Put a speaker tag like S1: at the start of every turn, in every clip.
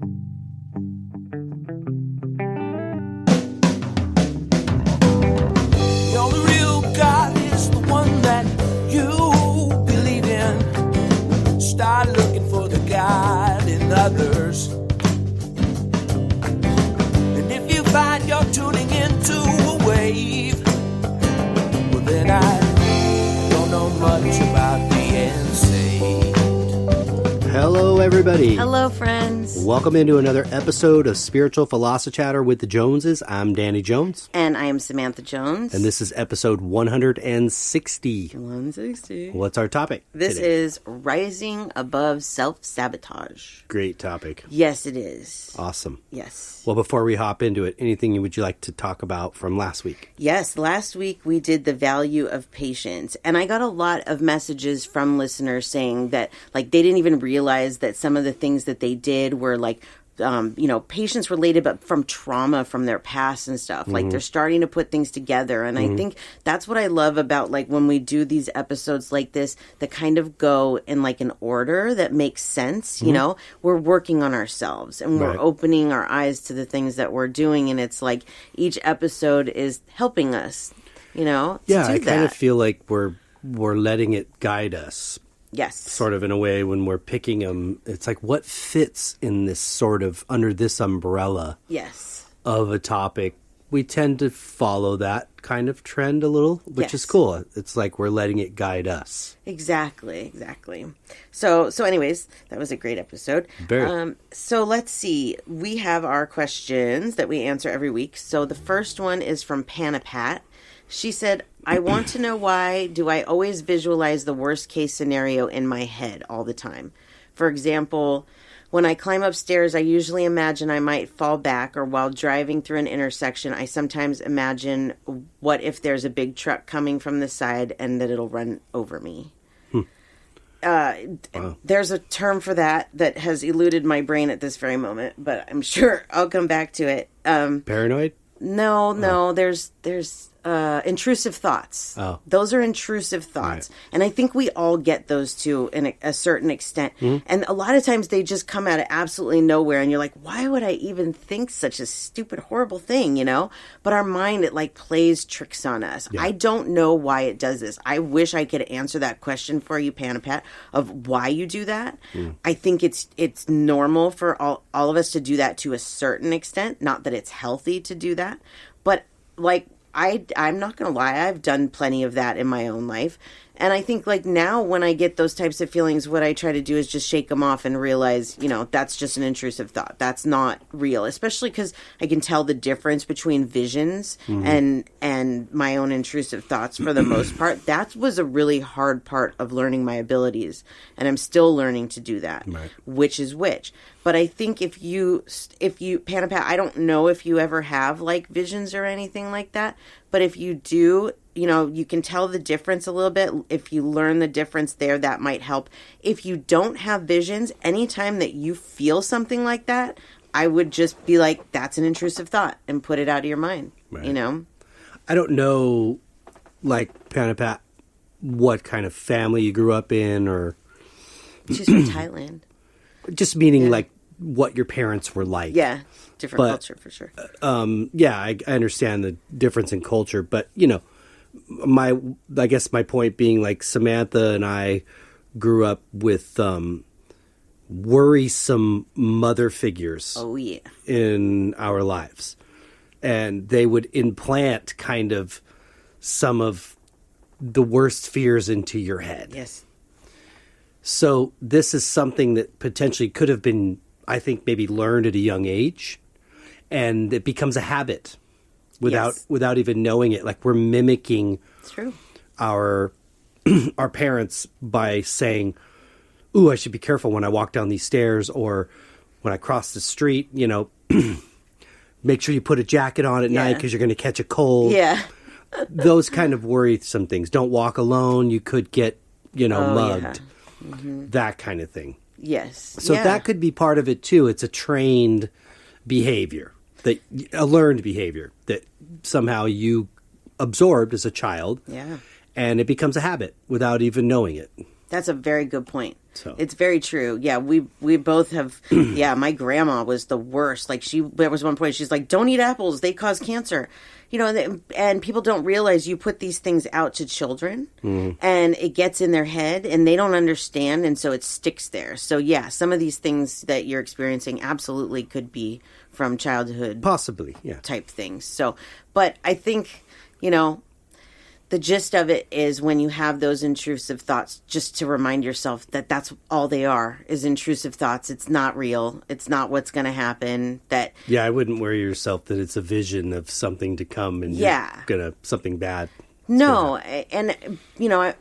S1: The only real God is the one that you believe in. Start looking for the God in others. And if you find you're tuning into a wave, well then I don't know much about being saved.
S2: Hello, everybody.
S3: Hello, friends.
S2: Welcome into another episode of Spiritual Philosophy Chatter with the Joneses. I'm Danny Jones.
S3: And I am Samantha Jones.
S2: And this is episode 160.
S3: 160.
S2: What's our topic
S3: This
S2: today?
S3: is Rising Above Self-Sabotage.
S2: Great topic.
S3: Yes, it is.
S2: Awesome.
S3: Yes.
S2: Well, before we hop into it, anything would you like to talk about from last week?
S3: Yes, last week we did the value of patience. And I got a lot of messages from listeners saying that, like, they didn't even realize that some of the things that they did were, like, patience related, but from trauma from their past and stuff. Like, they're starting to put things together. And I think that's what I love about, like, when we do these episodes like this that kind of go in, like, an order that makes sense, you know? We're working on ourselves and we're opening our eyes to the things that we're doing. And it's like each episode is helping us, to
S2: Yeah,
S3: do
S2: I
S3: that.
S2: kind of feel like we're letting it guide us.
S3: Yes.
S2: Sort of in a way when we're picking them. It's like what fits in this sort of under this umbrella
S3: Yes.
S2: of a topic. We tend to follow that kind of trend a little, which is
S3: Yes.
S2: cool. It's like we're letting it guide us.
S3: Exactly. So anyways, that was a great episode.
S2: Very.
S3: So let's see. We have our questions that we answer every week. So the first one is from Panapat. She said, I want to know why do I always visualize the worst case scenario in my head all the time? For example, when I climb upstairs, I usually imagine I might fall back, or while driving through an intersection, I sometimes imagine what if there's a big truck coming from the side and that it'll run over me. There's a term for that has eluded my brain at this very moment, but I'm sure I'll come back to it.
S2: Paranoid?
S3: No, there's intrusive thoughts.
S2: Oh.
S3: Those are intrusive thoughts. Right. And I think we all get those to a certain extent. And a lot of times they just come out of absolutely nowhere and you're like, why would I even think such a stupid, horrible thing, But our mind, it like plays tricks on us. Yeah. I don't know why it does this. I wish I could answer that question for you, Panapat, of why you do that. I think it's normal for all of us to do that to a certain extent. Not that it's healthy to do that. But like, I'm not going to lie. I've done plenty of that in my own life. And I think like now when I get those types of feelings, what I try to do is just shake them off and realize, that's just an intrusive thought. That's not real, especially because I can tell the difference between visions and my own intrusive thoughts for the most part. That was a really hard part of learning my abilities. And I'm still learning to do that, which is which. But I think if you, Panapat, I don't know if you ever have like visions or anything like that. But if you do, you can tell the difference a little bit. If you learn the difference there, that might help. If you don't have visions, anytime that you feel something like that, I would just be like, that's an intrusive thought and put it out of your mind,
S2: I don't know, like, Panapat, what kind of family you grew up in or...
S3: She's from Thailand.
S2: Just meaning like what your parents were like.
S3: Yeah, different culture for sure.
S2: I understand the difference in culture, but I guess my point being like Samantha and I grew up with worrisome mother figures.
S3: Oh yeah,
S2: in our lives, and they would implant kind of some of the worst fears into your head.
S3: Yes.
S2: So this is something that potentially could have been, I think, maybe learned at a young age, and it becomes a habit without even knowing it. Like we're mimicking our parents by saying, "Ooh, I should be careful when I walk down these stairs or when I cross the street." Make sure you put a jacket on at night because you're going to catch a cold.
S3: Yeah,
S2: those kind of worrisome things. Don't walk alone. You could get mugged.
S3: Yeah. Mm-hmm.
S2: That kind of thing.
S3: Yes.
S2: So that could be part of it too. It's a trained behavior, a learned behavior that somehow you absorbed as a child.
S3: Yeah.
S2: And it becomes a habit without even knowing it.
S3: That's a very good point.
S2: So
S3: it's very true. Yeah, we both have. Yeah, my grandma was the worst. Like there was one point she's like, "Don't eat apples; they cause cancer." You know, and people don't realize you put these things out to children, and it gets in their head, and they don't understand, and so it sticks there. So yeah, some of these things that you're experiencing absolutely could be from childhood,
S2: possibly, yeah,
S3: type things. So, but I think, you know, the gist of it is when you have those intrusive thoughts, just to remind yourself that that's all they are, is intrusive thoughts. It's not real. It's not what's going to happen. That
S2: I wouldn't worry yourself that it's a vision of something to come and something bad.
S3: No, and you know,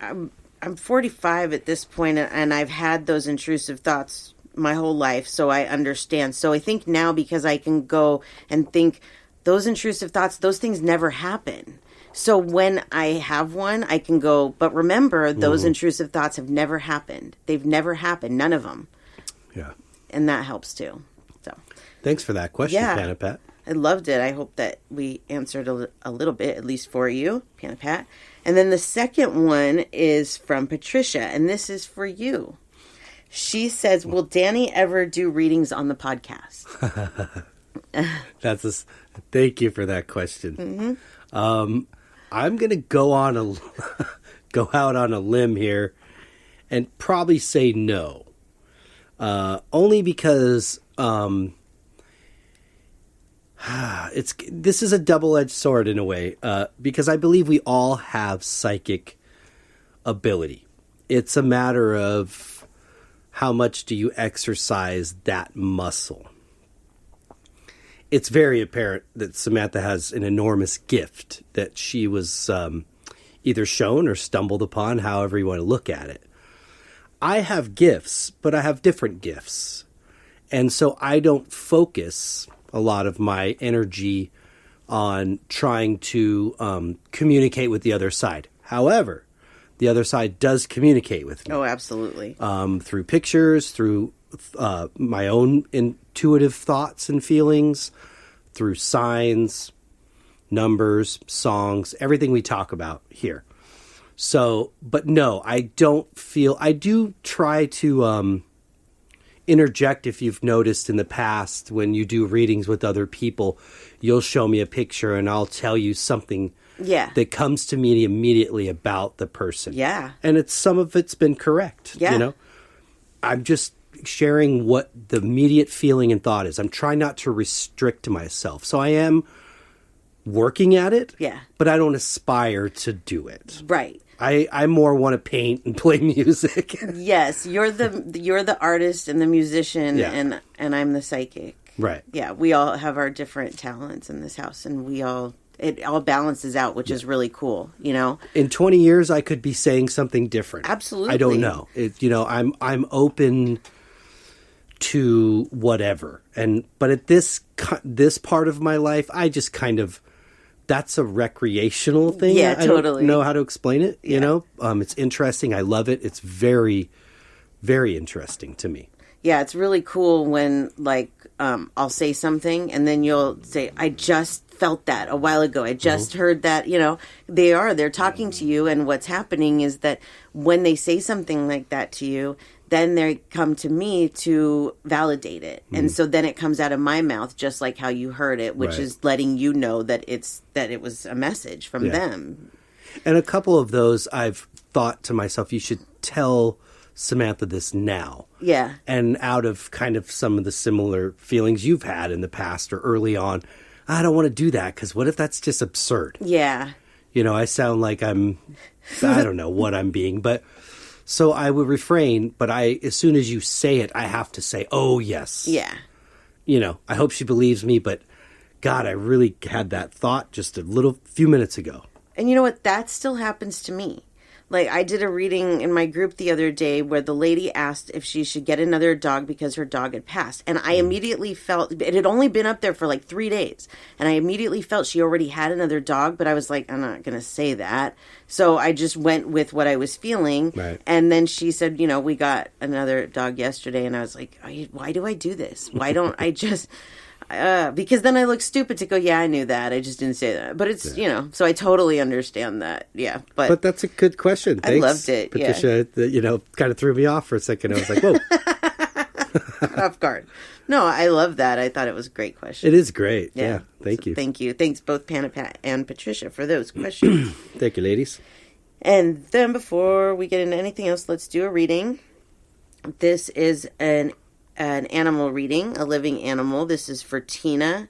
S3: I'm 45 at this point, and I've had those intrusive thoughts my whole life, so I understand. So I think now, because I can go and think those intrusive thoughts, those things never happen. So when I have one, I can go, but remember, those intrusive thoughts have never happened. They've never happened. None of them.
S2: Yeah.
S3: And that helps too. So
S2: thanks for that question, Panna Pat.
S3: I loved it. I hope that we answered a little bit, at least for you, Panna Pat. And then the second one is from Patricia, and this is for you. She says, will Danny ever do readings on the podcast?
S2: Thank you for that question. I'm going to go out on a limb here and probably say no. Only because this is a double-edged sword in a way, because I believe we all have psychic ability. It's a matter of how much do you exercise that muscle. It's very apparent that Samantha has an enormous gift that she was either shown or stumbled upon, however you want to look at it. I have gifts, but I have different gifts. And so I don't focus a lot of my energy on trying to communicate with the other side. However, the other side does communicate with me.
S3: Oh, absolutely.
S2: Through pictures, through my own intuitive thoughts and feelings, through signs, numbers, songs, everything we talk about here. So, but no, I do try to interject. If you've noticed in the past, when you do readings with other people, you'll show me a picture and I'll tell you something that comes to me immediately about the person.
S3: Yeah.
S2: And some of it's been correct.
S3: Yeah.
S2: You know, I'm just sharing what the immediate feeling and thought is. I'm trying not to restrict myself. So I am working at it.
S3: Yeah.
S2: But I don't aspire to do it.
S3: Right.
S2: I more want to paint and play music.
S3: Yes, you're the artist and the musician, and I'm the psychic.
S2: Right.
S3: Yeah, we all have our different talents in this house, and it all balances out, which is really cool, you know?
S2: In 20 years, I could be saying something different.
S3: Absolutely.
S2: I don't know. I'm open to whatever. But at this part of my life, I just kind of, that's a recreational thing.
S3: Yeah,
S2: I
S3: totally.
S2: don't know how to explain it, you know? It's interesting. I love it. It's very, very interesting to me.
S3: Yeah, it's really cool when, like, I'll say something and then you'll say, I just felt that a while ago. I just heard that, you know. They're talking to you, and what's happening is that when they say something like that to you, then they come to me to validate it. And so then it comes out of my mouth just like how you heard it, which is letting you know that it was a message from them.
S2: And a couple of those I've thought to myself, you should tell Samantha this now.
S3: Yeah.
S2: And out of kind of some of the similar feelings you've had in the past or early on, I don't want to do that because what if that's just absurd?
S3: Yeah.
S2: You know, I sound like I don't know what I'm being, but so I would refrain, but as soon as you say it, I have to say, oh, yes.
S3: Yeah.
S2: You know, I hope she believes me, but God, I really had that thought just a few minutes ago.
S3: And you know what? That still happens to me. Like, I did a reading in my group the other day where the lady asked if she should get another dog because her dog had passed. And I immediately felt, it had only been up there for like 3 days. And I immediately felt she already had another dog, but I was like, I'm not going to say that. So I just went with what I was feeling.
S2: Right.
S3: And then she said, you know, we got another dog yesterday. And I was like, why do I do this? Why don't I just... Because then I look stupid to go, yeah, I knew that. I just didn't say that. But it's, so I totally understand that. Yeah.
S2: But that's a good question. Thanks,
S3: I loved it.
S2: Patricia, kind of threw me off for a second. I was like, whoa.
S3: Off guard. No, I love that. I thought it was a great question.
S2: It is great. Yeah. Thank you.
S3: Thank you. Thanks both Pat and Patricia for those questions.
S2: Thank you, ladies.
S3: And then before we get into anything else, let's do a reading. This is an animal reading, a living animal. This is for Tina.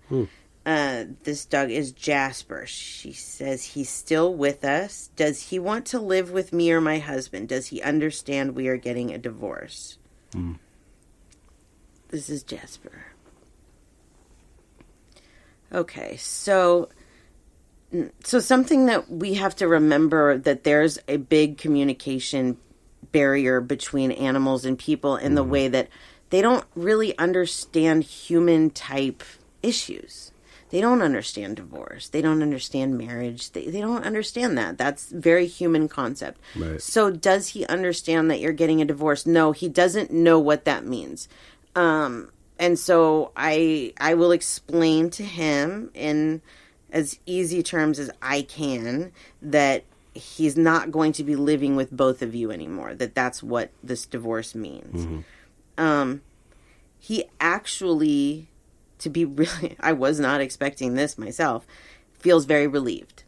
S3: This dog is Jasper. She says, he's still with us. Does he want to live with me or my husband? Does he understand we are getting a divorce? This is Jasper. Okay, so something that we have to remember, that there's a big communication barrier between animals and people in the way that they don't really understand human type issues. They don't understand divorce. They don't understand marriage. They don't understand that. That's very human concept.
S2: Right.
S3: So does he understand that you're getting a divorce? No, he doesn't know what that means. And so I will explain to him in as easy terms as I can that he's not going to be living with both of you anymore, that's what this divorce means. He actually, to be really, I was not expecting this myself, feels very relieved.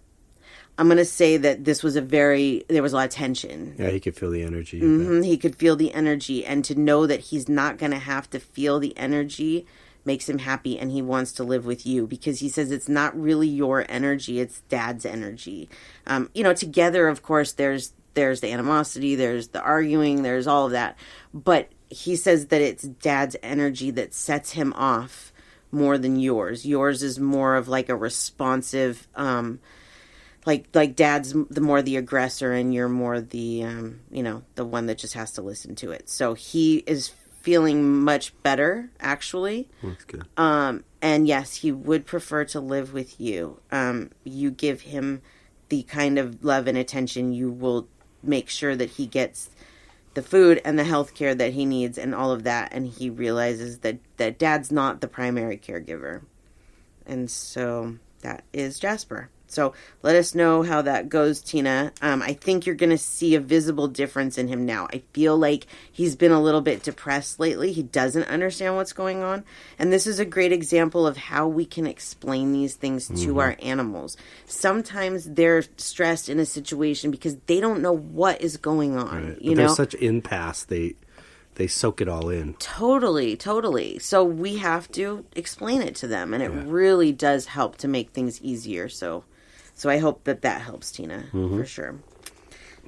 S3: I'm going to say that there was a lot of tension.
S2: Yeah, he could feel the energy.
S3: He could feel the energy, and to know that he's not going to have to feel the energy makes him happy, and he wants to live with you, because he says it's not really your energy, it's Dad's energy. Together, of course, there's the animosity, there's the arguing, there's all of that. But he says that it's Dad's energy that sets him off more than yours. Yours is more of like a responsive, like Dad's the more the aggressor, and you're more the, the one that just has to listen to it. So he is feeling much better, actually.
S2: That's good.
S3: And yes, he would prefer to live with you. You give him the kind of love and attention. You will make sure that he gets the food and the health care that he needs and all of that. And he realizes that Dad's not the primary caregiver. And so that is Jasper. So let us know how that goes, Tina. I think you're going to see a visible difference in him now. I feel like he's been a little bit depressed lately. He doesn't understand what's going on. And this is a great example of how we can explain these things to our animals. Sometimes they're stressed in a situation because they don't know what is going on.
S2: Right. There's such impasse. They soak it all in. Totally.
S3: So we have to explain it to them. And it really does help to make things easier. So I hope that helps, Tina, for sure.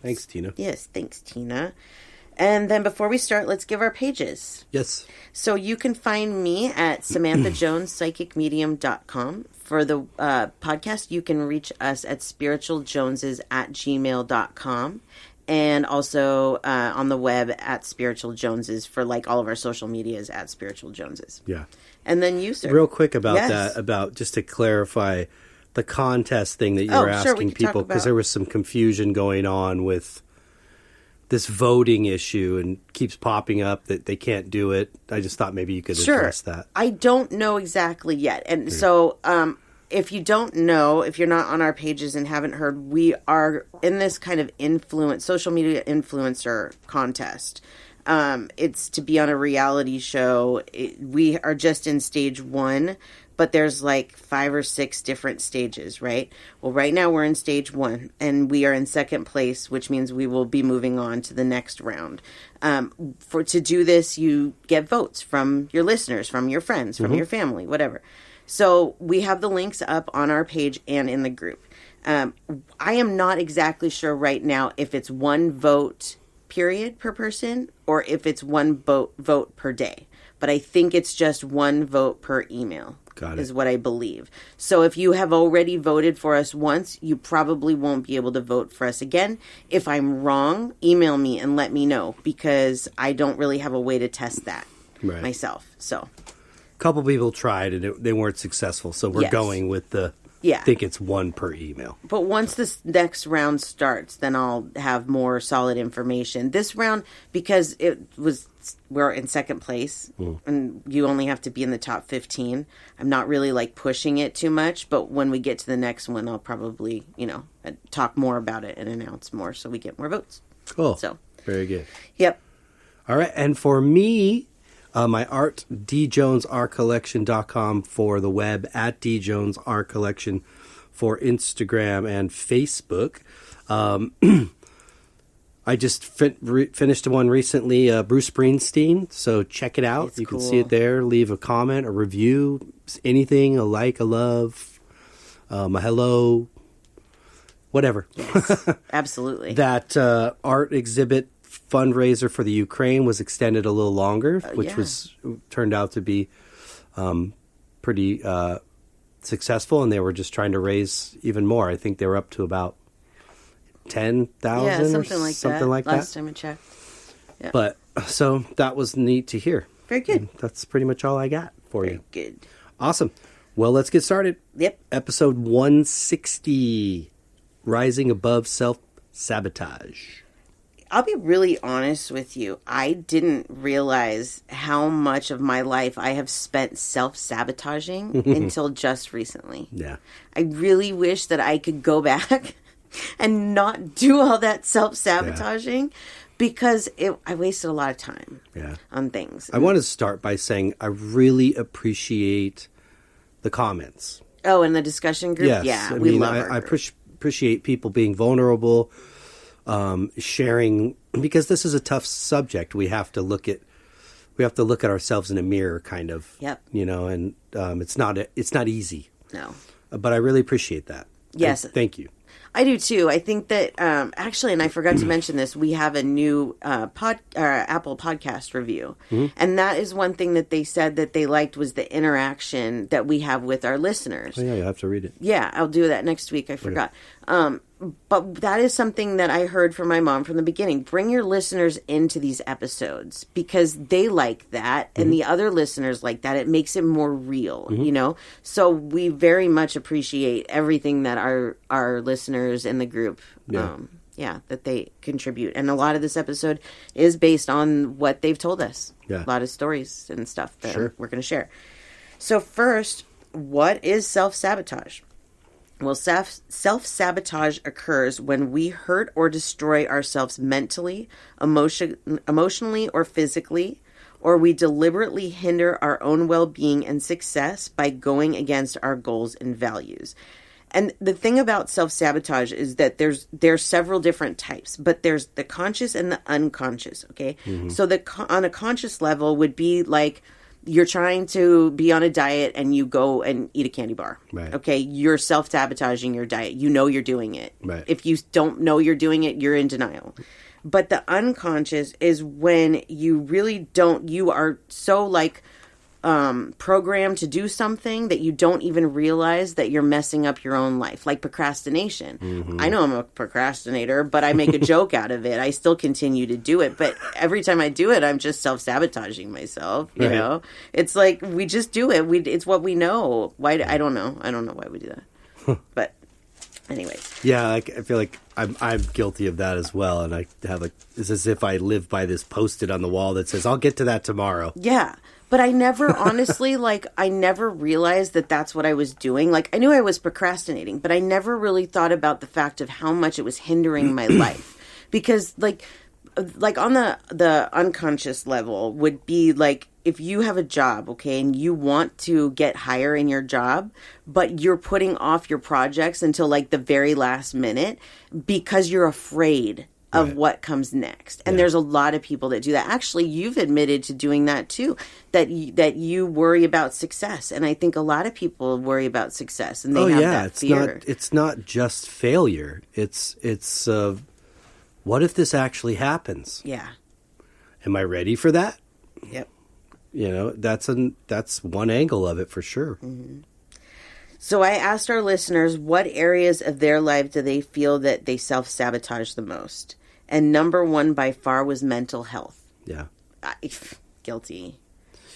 S2: Thanks, Tina.
S3: Yes, thanks, Tina. And then before we start, let's give our pages.
S2: Yes.
S3: So you can find me at SamanthaJonesPsychicMedium.com. For the podcast, you can reach us at spiritualjoneses@gmail.com. And also on the web at Spiritual Joneses, for like all of our social medias at Spiritual Joneses.
S2: Yeah.
S3: And then you, sir.
S2: Real quick about that, about just to clarify the contest thing that you were asking people, because there was some confusion going on with this voting issue and keeps popping up that they can't do it. I just thought maybe you could address that.
S3: I don't know exactly yet. And so if you don't know, if you're not on our pages and haven't heard, we are in this kind of social media influencer contest. It's to be on a reality show. We are just in stage 1. But there's like 5 or 6 different stages, right? Well, right now we're in stage 1, and we are in second place, which means we will be moving on to the next round. To do this, you get votes from your listeners, from your friends, from your family, whatever. So we have the links up on our page and in the group. I am not exactly sure right now if it's 1 vote period per person or if it's 1 vote per day. But I think it's just 1 vote per email.
S2: Got it.
S3: Is what I believe. So if you have already voted for us once, you probably won't be able to vote for us again. If I'm wrong, email me and let me know, because I don't really have a way to test that myself. So
S2: a couple people tried and they weren't successful. So we're going with the
S3: Yeah.
S2: think it's one per email.
S3: But once this next round starts, then I'll have more solid information. This round, because we're in second place, and you only have to be in the top 15. I'm not really like pushing it too much, but when we get to the next one, I'll probably, talk more about it and announce more so we get more votes.
S2: Cool.
S3: So
S2: very good.
S3: Yep.
S2: All right. And for me, my art, djonesartcollection.com for the web, at djonesartcollection for Instagram and Facebook. I just finished one recently, Bruce Springsteen, so check it out. You can see it there. Leave a comment, a review, anything, a like, a love, a hello, whatever.
S3: Yes, absolutely.
S2: That art exhibit fundraiser for the Ukraine was extended a little longer, which turned out to be pretty successful, and they were just trying to raise even more. I think they were up to about 10,000
S3: or something like that. Last time I checked. Yeah.
S2: But so that was neat to hear.
S3: Very good.
S2: And that's pretty much all I got for you.
S3: Very good.
S2: Awesome. Well, let's get started.
S3: Yep.
S2: Episode 160, Rising Above Self-Sabotage.
S3: I'll be really honest with you. I didn't realize how much of my life I have spent self-sabotaging until just recently.
S2: Yeah.
S3: I really wish that I could go back and not do all that self-sabotaging because I wasted a lot of time on things.
S2: I want to start by saying I really appreciate the comments.
S3: Oh, in the discussion group?
S2: Yes.
S3: Yeah,
S2: we
S3: love our
S2: I
S3: group.
S2: appreciate people being vulnerable, sharing, because this is a tough subject. We have to look at ourselves in a mirror, kind of.
S3: Yep.
S2: And it's not easy.
S3: No.
S2: But I really appreciate that.
S3: Yes.
S2: Thank you.
S3: I do too. I think that actually, and I forgot to mention this, we have a new Apple Podcast review, and that is one thing that they said that they liked was the interaction that we have with our listeners.
S2: Oh, yeah, you'll have to read it.
S3: Yeah, I'll do that next week. I forgot. But that is something that I heard from my mom from the beginning. Bring your listeners into these episodes because they like that and the other listeners like that. It makes it more real, So we very much appreciate everything that our listeners in the group, that they contribute. And a lot of this episode is based on what they've told us.
S2: Yeah.
S3: A lot of stories and stuff that we're going to share. So first, what is self-sabotage? Well, self-sabotage occurs when we hurt or destroy ourselves mentally, emotionally, or physically, or we deliberately hinder our own well-being and success by going against our goals and values. And the thing about self-sabotage is that there's several different types, but there's the conscious and the unconscious, okay? So on a conscious level would be like, you're trying to be on a diet and you go and eat a candy bar.
S2: Right.
S3: Okay. You're self-sabotaging your diet. You know you're doing it.
S2: Right.
S3: If you don't know you're doing it, you're in denial. But the unconscious is when you really don't, you are so programmed to do something that you don't even realize that you're messing up your own life, like procrastination. I know I'm a procrastinator, but I make a joke out of it. I still continue to do it, but every time I do it, I'm just self-sabotaging myself. You know, it's like we just do it. It's what we know. Why? I don't know. I don't know why we do that. But anyway,
S2: yeah, I feel like I'm guilty of that as well, and I have it's as if I live by this post-it on the wall that says, "I'll get to that tomorrow."
S3: Yeah. But I never, honestly, I never realized that that's what I was doing. I knew I was procrastinating, but I never really thought about the fact of how much it was hindering my life. Because, on the unconscious level would be, if you have a job, okay, and you want to get higher in your job, but you're putting off your projects until, the very last minute because you're afraid of what comes next. And there's a lot of people that do that. Actually, you've admitted to doing that too, that you worry about success. And I think a lot of people worry about success and they have that fear.
S2: It's not just failure. It's what if this actually happens?
S3: Yeah.
S2: Am I ready for that?
S3: Yep.
S2: That's one angle of it for sure.
S3: Mm-hmm. So I asked our listeners what areas of their life do they feel that they self-sabotage the most? And number one by far was mental health.
S2: Yeah.
S3: Guilty.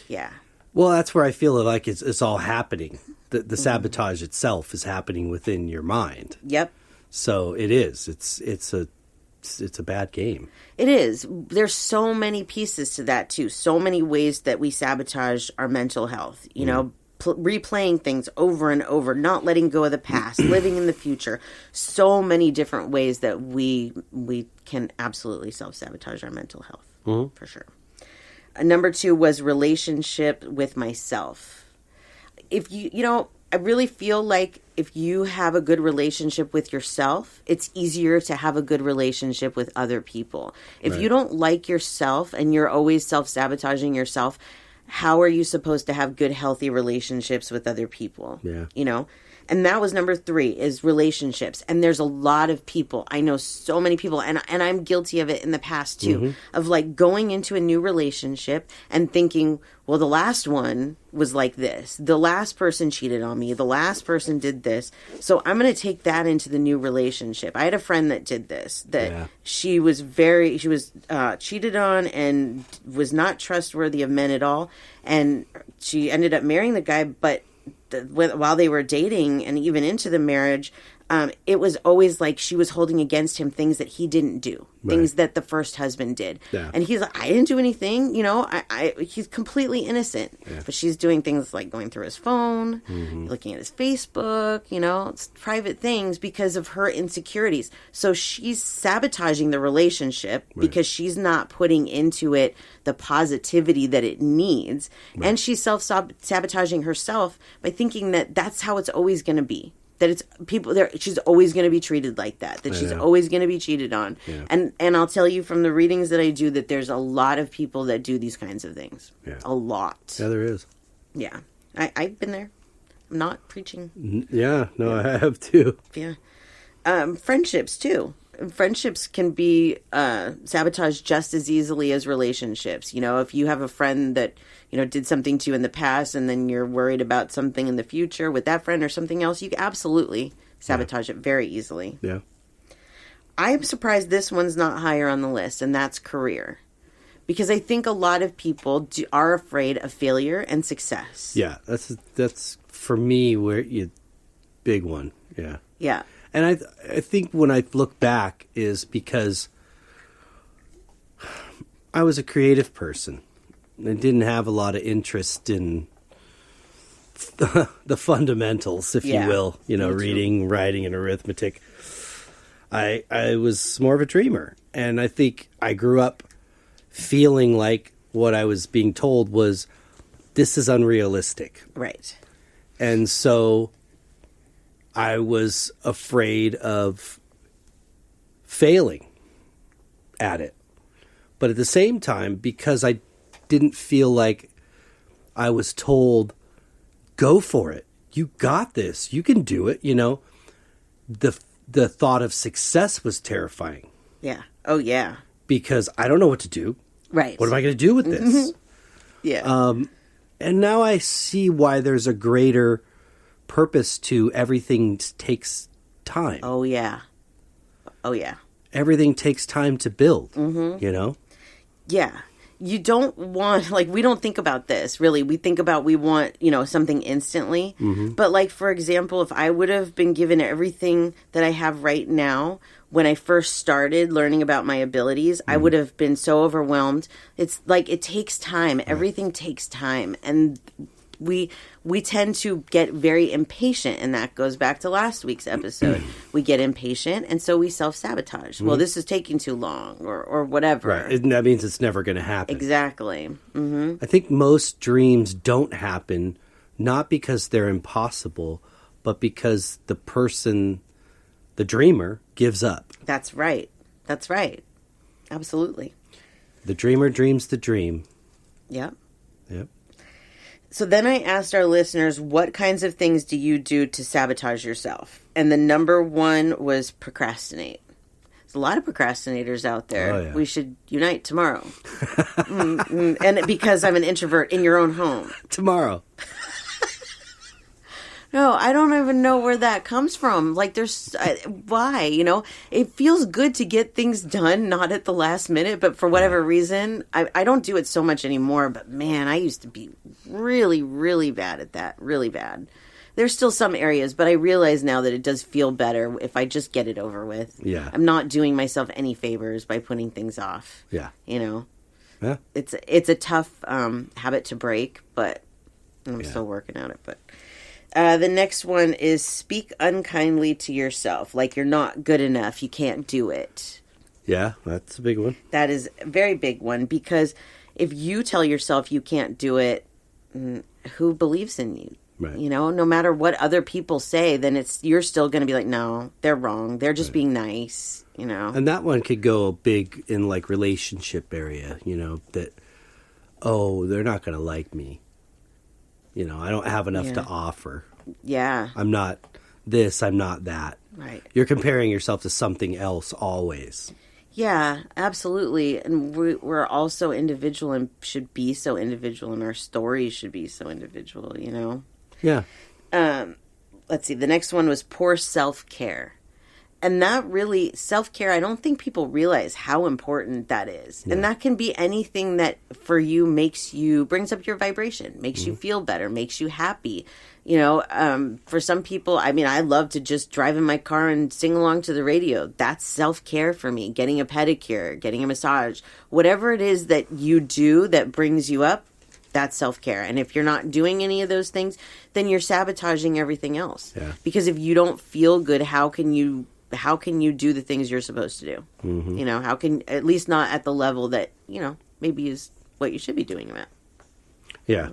S3: Yeah.
S2: Well, that's where I feel like it's all happening. The sabotage itself is happening within your mind.
S3: Yep.
S2: So it is. It's a bad game.
S3: It is. There's so many pieces to that too. So many ways that we sabotage our mental health. You know, replaying things over and over, not letting go of the past, living in the future. So many different ways that we can absolutely self-sabotage our mental health, for sure. Number 2 was relationship with myself. If I really feel like if you have a good relationship with yourself, it's easier to have a good relationship with other people. If you don't like yourself and you're always self-sabotaging yourself, how are you supposed to have good, healthy relationships with other people?
S2: Yeah.
S3: And that was number 3 is relationships. And there's a lot of people. I know so many people, and I'm guilty of it in the past too, of like going into a new relationship and thinking, well, the last one was like this. The last person cheated on me. The last person did this. So I'm going to take that into the new relationship. I had a friend that did this, that she was cheated on and was not trustworthy of men at all. And she ended up marrying the guy, but while they were dating and even into the marriage, it was always like she was holding against him things that he didn't do, things that the first husband did. Yeah. And he's like, I didn't do anything, he's completely innocent. Yeah. But she's doing things like going through his phone, looking at his Facebook, it's private things because of her insecurities. So she's sabotaging the relationship because she's not putting into it the positivity that it needs. And she's self-sabotaging herself by thinking that that's how it's always going to be. That it's people there. She's always going to be treated like that. That she's always going to be cheated on. Yeah. And I'll tell you from the readings that I do that there's a lot of people that do these kinds of things. Yeah. A lot.
S2: Yeah, there is.
S3: Yeah, I've been there. I'm not preaching.
S2: Yeah, no, I have too.
S3: Yeah, friendships too. Friendships can be sabotaged just as easily as relationships. If you have a friend that did something to you in the past and then you're worried about something in the future with that friend or something else, you can absolutely sabotage it very easily. Yeah. I'm surprised this one's not higher on the list, and that's career. Because I think a lot of people are afraid of failure and success.
S2: Yeah, that's for me big one. Yeah.
S3: Yeah.
S2: And I think when I look back is because I was a creative person. I didn't have a lot of interest in the fundamentals, if you will, reading, writing, and arithmetic. I was more of a dreamer. And I think I grew up feeling like what I was being told was, this is unrealistic.
S3: Right.
S2: And so I was afraid of failing at it. But at the same time, because I didn't feel like I was told, go for it. You got this. You can do it. The thought of success was terrifying.
S3: Yeah. Oh, yeah.
S2: Because I don't know what to do.
S3: Right.
S2: What am I going to do with this?
S3: Yeah.
S2: And now I see why there's a greater purpose to everything takes time.
S3: Oh, yeah. Oh, yeah.
S2: Everything takes time to build, Yeah. You don't want, we don't think about this, really. We think about we want, something instantly. Mm-hmm. But, for example, if I would have been given everything that I have right now when I first started learning about my abilities, I would have been so overwhelmed. It's it takes time. Everything takes time. And we tend to get very impatient, and that goes back to last week's episode. We get impatient, and so we self-sabotage. Well, this is taking too long, or whatever. Right. And that means it's never going to happen.
S3: Exactly. Mm-hmm.
S2: I think most dreams don't happen, not because they're impossible, but because the person, the dreamer, gives up.
S3: That's right. That's right. Absolutely.
S2: The dreamer dreams the dream.
S3: Yep.
S2: Yep.
S3: So then I asked our listeners, what kinds of things do you do to sabotage yourself? And the number 1 was procrastinate. There's a lot of procrastinators out there. Oh, yeah. We should unite tomorrow. And because I'm an introvert in your own home.
S2: Tomorrow.
S3: No, I don't even know where that comes from. Like, why? It feels good to get things done, not at the last minute, but for whatever reason, I don't do it so much anymore. But man, I used to be really, really bad at that. Really bad. There's still some areas, but I realize now that it does feel better if I just get it over with.
S2: Yeah.
S3: I'm not doing myself any favors by putting things off.
S2: Yeah.
S3: Yeah. It's a tough habit to break, but I'm still working at it. But the next one is speak unkindly to yourself, like you're not good enough, you can't do it.
S2: Yeah, that's a big one.
S3: That is a very big one, because if you tell yourself you can't do it, who believes in you?
S2: Right.
S3: No matter what other people say, then you're still going to be like, no, they're wrong. They're just being nice,
S2: And that one could go big in like relationship area, that, they're not going to like me. I don't have enough to offer.
S3: Yeah.
S2: I'm not this, I'm not that.
S3: Right.
S2: You're comparing yourself to something else always.
S3: Yeah, absolutely. And we're all so individual and should be so individual, and our stories should be so individual,
S2: Yeah.
S3: Let's see. The next one was poor self-care. And that really, self-care, I don't think people realize how important that is. Yeah. And that can be anything that for you brings up your vibration, makes you feel better, makes you happy. For some people, I love to just drive in my car and sing along to the radio. That's self-care for me. Getting a pedicure, getting a massage, whatever it is that you do that brings you up, that's self-care. And if you're not doing any of those things, then you're sabotaging everything else.
S2: Yeah.
S3: Because if you don't feel good, how can you do the things you're supposed to do?
S2: Mm-hmm.
S3: How can, at least not at the level that, maybe is what you should be doing them at.
S2: Yeah.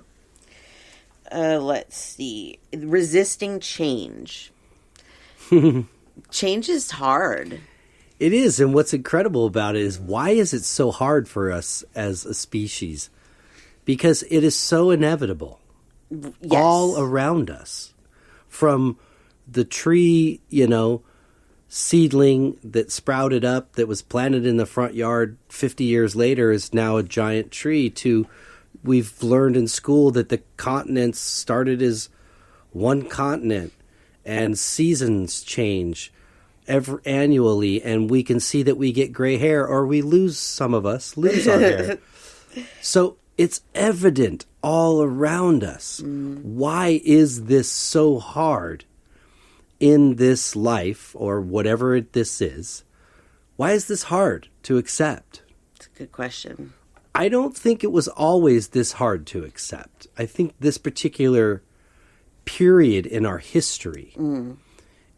S3: Let's see. Resisting change. Change is hard.
S2: It is. And what's incredible about it is, why is it so hard for us as a species? Because it is so inevitable.
S3: Yes.
S2: All around us. From the tree, seedling that sprouted up, that was planted in the front yard 50 years later is now a giant tree, to we've learned in school that the continents started as one continent, and seasons change annually, and we can see that we get gray hair, or some of us lose our hair. So it's evident all around us. Why is this so hard in this life, or whatever this is? Why is this hard to accept?
S3: It's a good question.
S2: I don't think it was always this hard to accept. I think this particular period in our history,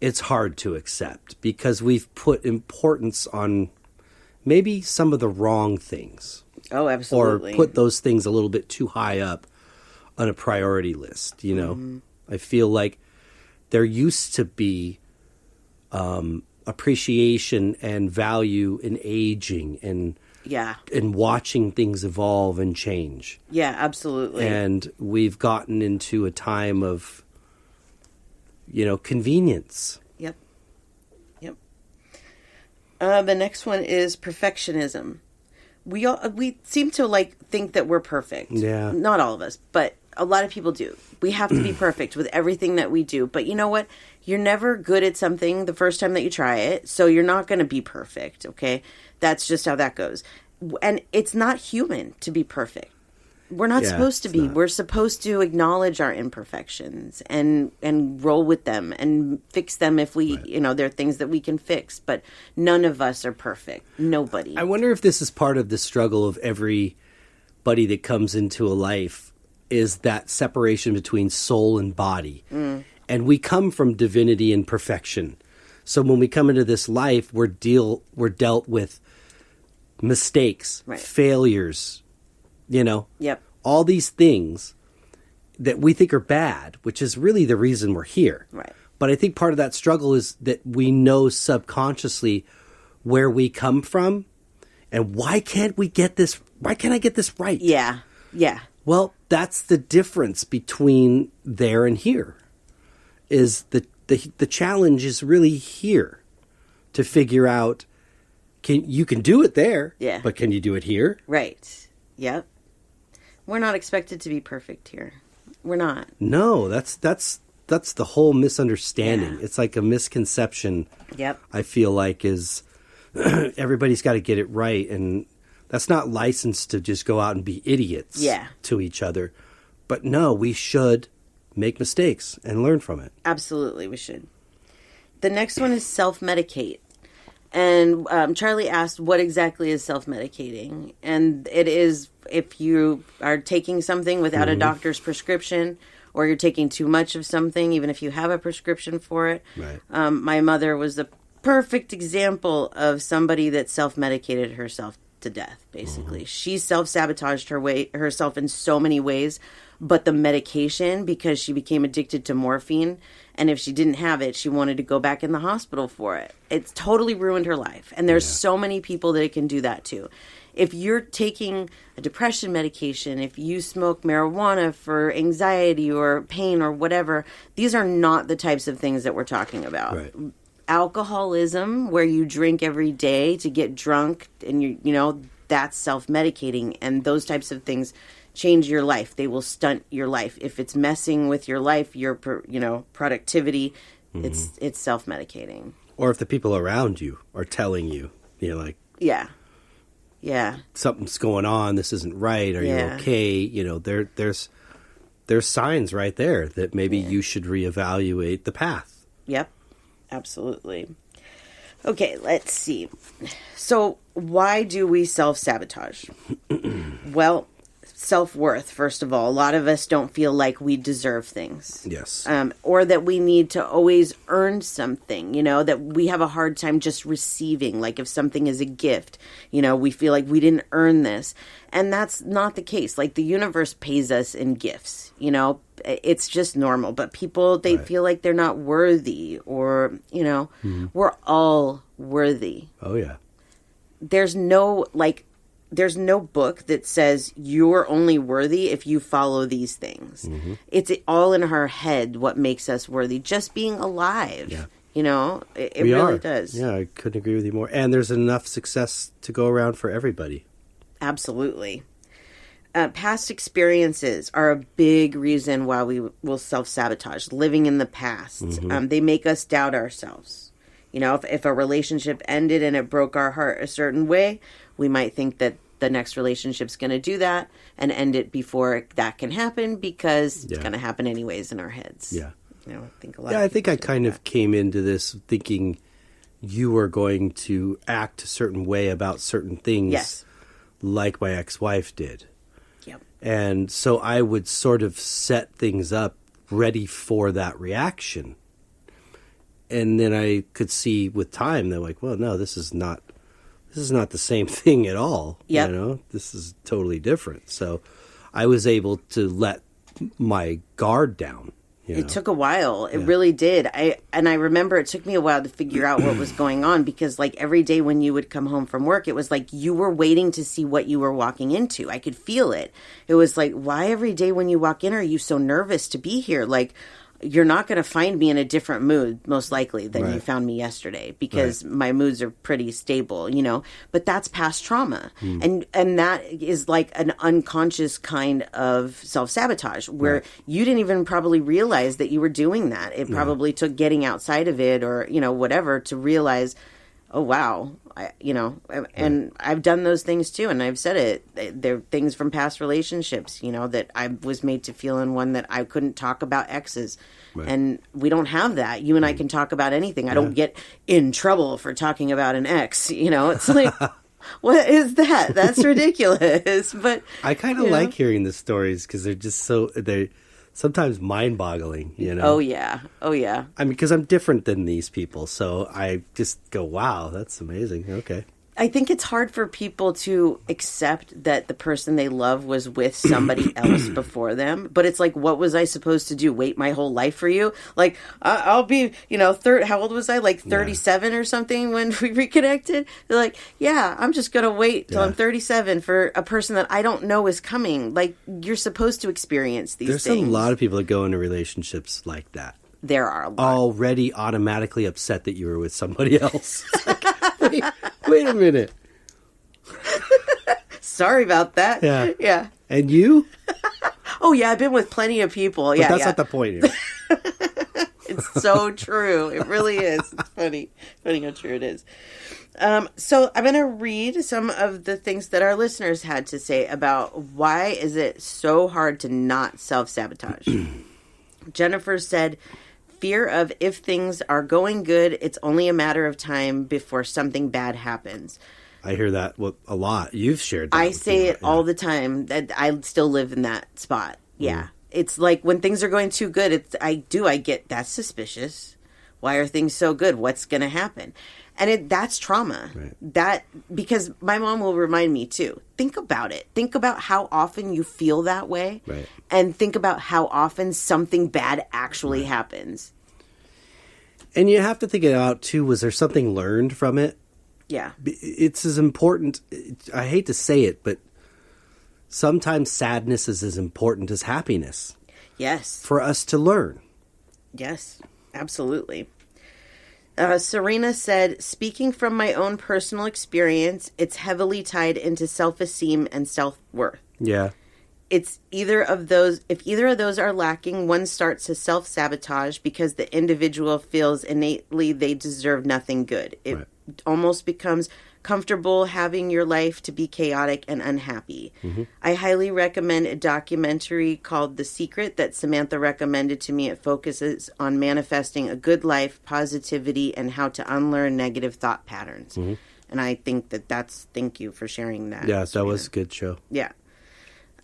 S2: it's hard to accept, because we've put importance on maybe some of the wrong things.
S3: Oh, absolutely.
S2: Or put those things a little bit too high up on a priority list, I feel like there used to be appreciation and value in aging and watching things evolve and change.
S3: Yeah, absolutely.
S2: And we've gotten into a time of, convenience.
S3: Yep. The next one is perfectionism. We seem to think that we're perfect.
S2: Yeah.
S3: Not all of us, but a lot of people do. We have to be perfect with everything that we do. But you know what? You're never good at something the first time that you try it, so you're not going to be perfect, okay? That's just how that goes. And it's not human to be perfect. We're not supposed to be.
S2: Not.
S3: We're supposed to acknowledge our imperfections and roll with them and fix them if we, there are things that we can fix. But none of us are perfect. Nobody.
S2: I wonder if this is part of the struggle of everybody that comes into a life, is that separation between soul and body. And we come from divinity and perfection. So when we come into this life, we're dealt with mistakes, failures,
S3: Yep.
S2: all these things that we think are bad, which is really the reason we're here.
S3: Right.
S2: But I think part of that struggle is that we know subconsciously where we come from, and why can't I get this right?
S3: Yeah. Yeah.
S2: Well, that's the difference between there and here. Is the challenge is really here to figure out, you can do it there, but can you do it here?
S3: Right. Yep. We're not expected to be perfect here. We're not.
S2: No, that's that's the whole misunderstanding.
S3: Yeah.
S2: It's like a misconception.
S3: Yep.
S2: I feel like is everybody's got to get it right, and that's not licensed to just go out and be idiots to each other. But no, we should make mistakes and learn from it.
S3: Absolutely, we should. The next one is self-medicate. And Charlie asked, what exactly is self-medicating? And it is if you are taking something without a doctor's prescription, or you're taking too much of something, even if you have a prescription for it.
S2: Right.
S3: My mother was the perfect example of somebody that self-medicated herself to death, basically. She self-sabotaged herself in so many ways, but the medication, because she became addicted to morphine, and if she didn't have it, she wanted to go back in the hospital for it. It's totally ruined her life. And there's so many people that it can do that to. If you're taking a depression medication, if you smoke marijuana for anxiety or pain or whatever, these are not the types of things that we're talking about.
S2: Right.
S3: Alcoholism, where you drink every day to get drunk, and you know, that's self-medicating, and those types of things change your life. They will stunt your life. If it's messing with your life, your productivity, it's self-medicating.
S2: Or if the people around you are telling you, like,
S3: yeah,
S2: something's going on, this isn't right, are you okay? There's signs right there that maybe you should reevaluate the path.
S3: Yep, absolutely. Okay, let's see. So why do we self-sabotage? Well, self-worth, first of all. A lot of us don't feel like we deserve things.
S2: Yes.
S3: Or that we need to always earn something, that we have a hard time just receiving. Like if something is a gift, we feel like we didn't earn this. And that's not the case. Like the universe pays us in gifts, it's just normal. But people, they feel like they're not worthy, or, we're all worthy.
S2: Oh, yeah.
S3: There's no book that says you're only worthy if you follow these things. It's all in our head what makes us worthy. Just being alive, it really does.
S2: Yeah, I couldn't agree with you more. And there's enough success to go around for everybody.
S3: Absolutely. Past experiences are a big reason why we will self-sabotage. Living in the past. They make us doubt ourselves. If a relationship ended and it broke our heart a certain way, we might think that the next relationship's going to do that and end it before that can happen, because it's going to happen anyways in our heads.
S2: Yeah.
S3: I think
S2: I kind of came into this thinking you were going to act a certain way about certain things, like my ex-wife did.
S3: Yep.
S2: And so I would sort of set things up ready for that reaction. And then I could see with time, they're like, well, no, this is not the same thing at all.
S3: Yep.
S2: This is totally different. So I was able to let my guard down.
S3: It took a while. It really did. I remember it took me a while to figure out what was going on, because like every day when you would come home from work, it was like you were waiting to see what you were walking into. I could feel it. It was like, why every day when you walk in are you so nervous to be here? Like, you're not going to find me in a different mood, most likely, than you found me yesterday, because my moods are pretty stable, but that's past trauma. And that is like an unconscious kind of self-sabotage where you didn't even probably realize that you were doing that. It probably took getting outside of it or, whatever to realize, oh, wow, and I've done those things too. And I've said it, they're things from past relationships, that I was made to feel in one that I couldn't talk about exes. And we don't have that. You and I can talk about anything. I don't get in trouble for talking about an ex, it's like, what is that? That's ridiculous. But
S2: I kind of like hearing the stories because they're just they're sometimes mind-boggling,
S3: Oh, yeah. I
S2: mean, because I'm different than these people, so I just go, wow, that's amazing. Okay.
S3: I think it's hard for people to accept that the person they love was with somebody else before them. But it's like, what was I supposed to do? Wait my whole life for you? Like, I'll be, how old was I? Like 37 or something when we reconnected? They're like, yeah, I'm just going to wait till I'm 37 for a person that I don't know is coming. Like, you're supposed to experience these things.
S2: There's a lot of people that go into relationships like that.
S3: There are a lot.
S2: Already automatically upset that you were with somebody else. Like, wait a minute.
S3: Sorry about that. Yeah.
S2: And you?
S3: Oh, yeah, I've been with plenty of people.
S2: But that's not the point here.
S3: It's so true. It really is. It's funny. Funny how true it is. So I'm going to read some of the things that our listeners had to say about why is it so hard to not self-sabotage. Jennifer said, fear of if things are going good, it's only a matter of time before something bad happens.
S2: I hear that a lot. You've shared that.
S3: I say it all the time that I still live in that spot. Yeah. It's like when things are going too good, I get that's suspicious. Why are things so good? What's going to happen? And that's trauma. Right. Because my mom will remind me too. Think about it. Think about how often you feel that way.
S2: Right.
S3: And think about how often something bad actually happens.
S2: And you have to think about too, was there something learned from it?
S3: Yeah.
S2: It's as important. I hate to say it, but sometimes sadness is as important as happiness.
S3: Yes.
S2: For us to learn.
S3: Yes, absolutely. Serena said, speaking from my own personal experience, it's heavily tied into self-esteem and self-worth.
S2: Yeah.
S3: It's if either of those are lacking, one starts to self-sabotage because the individual feels innately they deserve nothing good. It almost becomes comfortable having your life to be chaotic and unhappy. Mm-hmm. I highly recommend a documentary called The Secret that Samantha recommended to me. It focuses on manifesting a good life, positivity, and how to unlearn negative thought patterns. Mm-hmm. And I think thank you for sharing that.
S2: Yeah, that was a good show.
S3: Yeah.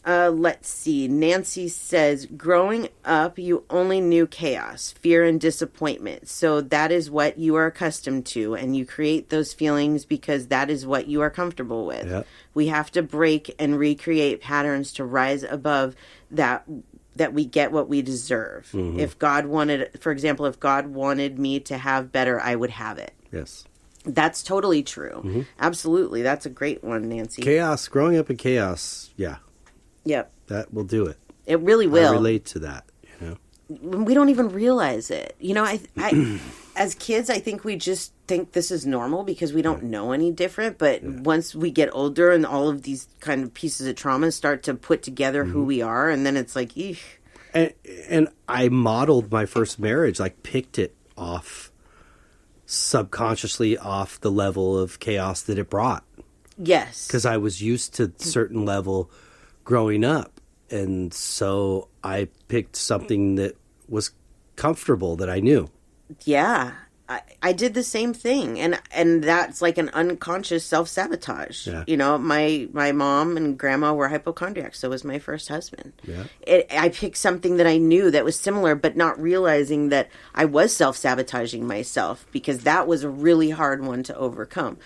S3: Let's see. Nancy says, growing up, you only knew chaos, fear, and disappointment. So that is what you are accustomed to, and you create those feelings because that is what you are comfortable with. Yep. We have to break and recreate patterns to rise above that we get what we deserve. Mm-hmm. If God wanted me to have better, I would have it.
S2: Yes.
S3: That's totally true. Mm-hmm. Absolutely. That's a great one, Nancy.
S2: Chaos, growing up in chaos, yeah.
S3: Yep.
S2: That will do it.
S3: It really will.
S2: I relate to that,
S3: We don't even realize it. I as kids, I think we just think this is normal because we don't know any different. But once we get older and all of these kind of pieces of trauma start to put together who we are, and then it's like, eesh.
S2: And I modeled my first marriage, like picked it off subconsciously off the level of chaos that it brought.
S3: Yes.
S2: Because I was used to a certain level growing up, and so I picked something that was comfortable, that I knew. Yeah,
S3: I did the same thing, and that's like an unconscious self-sabotage. Yeah. My mom and grandma were hypochondriacs, so was my first husband. Yeah. I picked something that I knew that was similar, but not realizing that I was self-sabotaging myself, because that was a really hard one to overcome.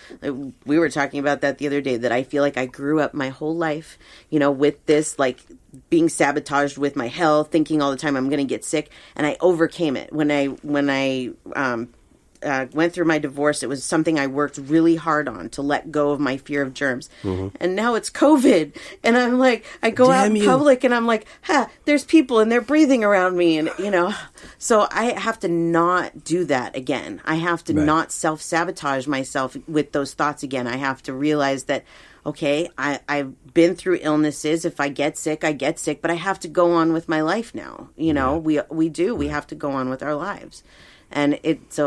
S3: We were talking about that the other day, that I feel like I grew up my whole life, with this, like, being sabotaged with my health, thinking all the time I'm going to get sick, and I overcame it. When I went through my divorce, it was something I worked really hard on, to let go of my fear of germs. Mm-hmm. And now it's COVID, and I'm like, I go out in public, and I'm like, there's people, and they're breathing around me, and so I have to not do that again. I have to not self-sabotage myself with those thoughts again. I have to realize that, okay, I've been through illnesses. If I get sick, I get sick, but I have to go on with my life now. We have to go on with our lives. And it's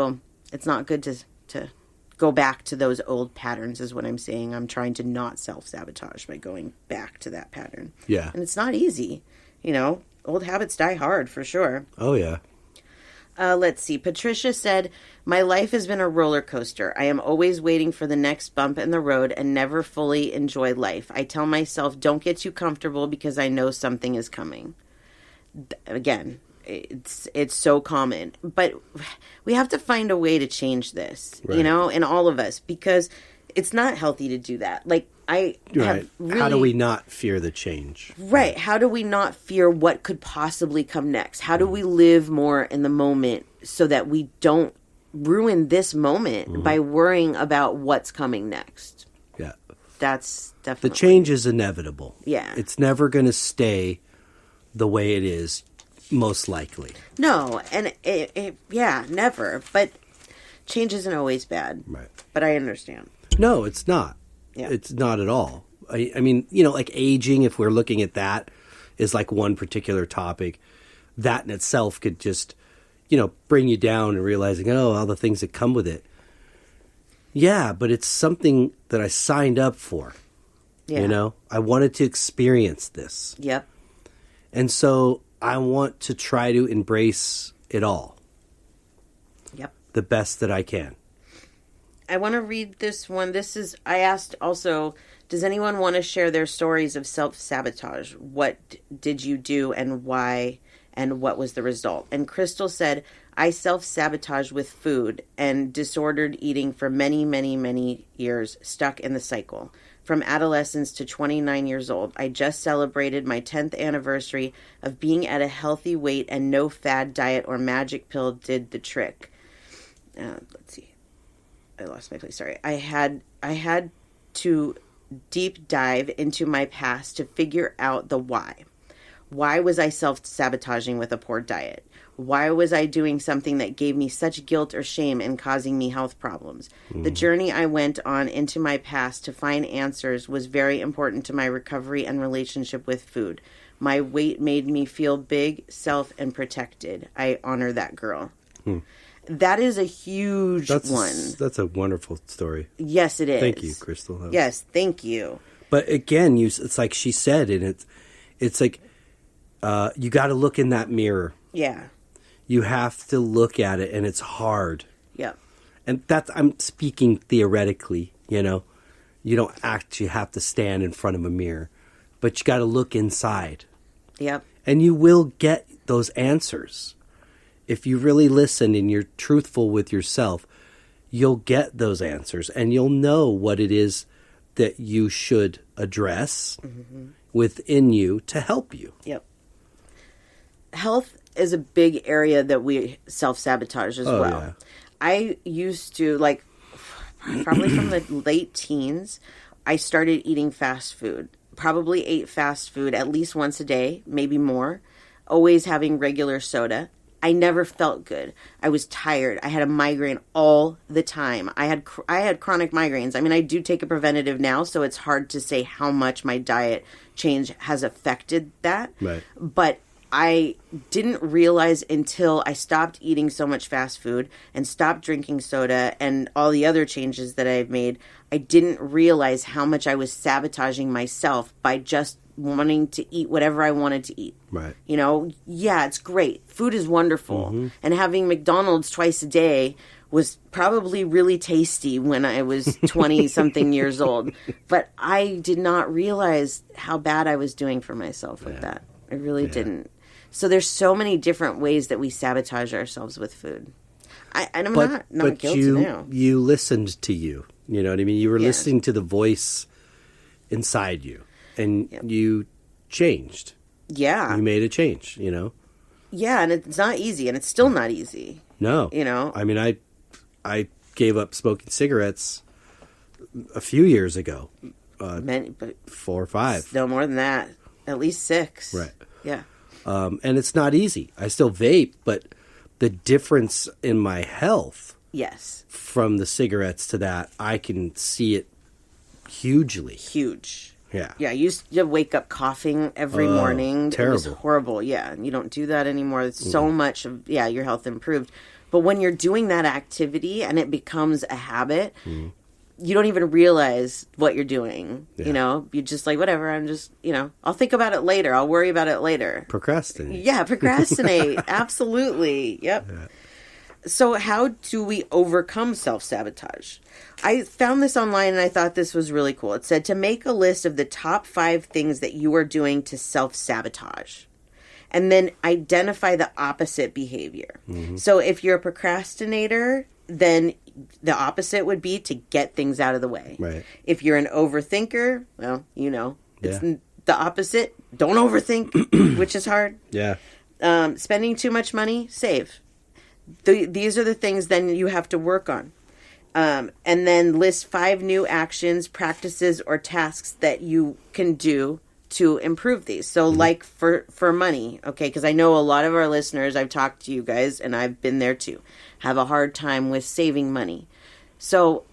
S3: not good to go back to those old patterns, is what I'm saying. I'm trying to not self-sabotage by going back to that pattern. Yeah. And it's not easy. Old habits die hard, for sure.
S2: Oh, yeah.
S3: Let's see. Patricia said, my life has been a roller coaster. I am always waiting for the next bump in the road and never fully enjoy life. I tell myself, don't get too comfortable because I know something is coming. Again, it's so common. But we have to find a way to change this, in all of us, because it's not healthy to do that. Like,
S2: how do we not fear the change?
S3: Right. How do we not fear what could possibly come next? How do we live more in the moment so that we don't ruin this moment by worrying about what's coming next?
S2: Yeah.
S3: That's definitely...
S2: The change is inevitable.
S3: Yeah.
S2: It's never going to stay the way it is, most likely.
S3: No. And never. But change isn't always bad. Right. But I understand.
S2: No, it's not. Yeah. It's not at all. I mean, like aging, if we're looking at that, is like one particular topic. That in itself could just, bring you down and realizing, all the things that come with it. Yeah, but it's something that I signed up for.
S3: Yeah.
S2: I wanted to experience this.
S3: Yep.
S2: And so I want to try to embrace it all.
S3: Yep.
S2: The best that I can.
S3: I want to read this one. I asked also, does anyone want to share their stories of self-sabotage? What did you do and why, and what was the result? And Crystal said, I self-sabotaged with food and disordered eating for many, many, many years, stuck in the cycle. From adolescence to 29 years old, I just celebrated my 10th anniversary of being at a healthy weight, and no fad diet or magic pill did the trick. Let's see. I lost my place. Sorry. I had to deep dive into my past to figure out the why. Why was I self-sabotaging with a poor diet? Why was I doing something that gave me such guilt or shame and causing me health problems? The journey I went on into my past to find answers was very important to my recovery and relationship with food. My weight made me feel big, self, and protected. I honor that girl. That is a huge one. That's
S2: a wonderful story.
S3: Yes, it is.
S2: Thank you, Crystal.
S3: Yes, thank you.
S2: But again, it's like she said, and it's like you got to look in that mirror.
S3: Yeah.
S2: You have to look at it, and it's hard.
S3: Yep.
S2: And I'm speaking theoretically, You don't actually have to stand in front of a mirror, but you got to look inside.
S3: Yep.
S2: And you will get those answers. If you really listen and you're truthful with yourself, you'll get those answers, and you'll know what it is that you should address within you to help you.
S3: Yep. Health is a big area that we self-sabotage as well.
S2: Yeah.
S3: I used to, probably from the late teens, I started eating fast food. Probably ate fast food at least once a day, maybe more. Always having regular soda. I never felt good. I was tired. I had a migraine all the time. I had chronic migraines. I mean, I do take a preventative now, so it's hard to say how much my diet change has affected that.
S2: Right.
S3: But I didn't realize until I stopped eating so much fast food and stopped drinking soda and all the other changes that I've made, I didn't realize how much I was sabotaging myself by just wanting to eat whatever I wanted to eat.
S2: Right.
S3: Yeah, it's great. Food is wonderful. And having McDonald's twice a day was probably really tasty when I was 20-something years old. But I did not realize how bad I was doing for myself with that. I really didn't. So there's so many different ways that we sabotage ourselves with food. I'm not guilty now.
S2: You listened to you. You know what I mean? You were listening to the voice inside you. And you changed.
S3: Yeah.
S2: You made a change,
S3: Yeah, and it's not easy, and it's still not easy.
S2: No. I mean, I gave up smoking cigarettes a few years ago.
S3: But
S2: 4 or 5.
S3: No more than that. At least 6.
S2: Right.
S3: Yeah.
S2: And it's not easy. I still vape, but the difference in my health from the cigarettes to that, I can see it hugely.
S3: Huge.
S2: Yeah.
S3: Yeah, I used to wake up coughing every morning.
S2: Terrible.
S3: It was horrible. Yeah, and you don't do that anymore. It's so much of, your health improved. But when you're doing that activity and it becomes a habit, you don't even realize what you're doing.
S2: Yeah.
S3: You're just like, whatever, I'm just, I'll think about it later. I'll worry about it later.
S2: Procrastinate.
S3: Yeah, procrastinate. Absolutely. Yep. Yeah. So how do we overcome self-sabotage? I found this online and I thought this was really cool. It said to make a list of the top 5 things that you are doing to self-sabotage. And then identify the opposite behavior. So if you're a procrastinator, then the opposite would be to get things out of the way.
S2: Right.
S3: If you're an overthinker, well, it's the opposite. Don't overthink, which is hard.
S2: Yeah.
S3: Spending too much money, save. These are the things then you have to work on. And then list 5 new actions, practices, or tasks that you can do to improve these. So like for money, okay, because I know a lot of our listeners, I've talked to you guys, and I've been there too, have a hard time with saving money. So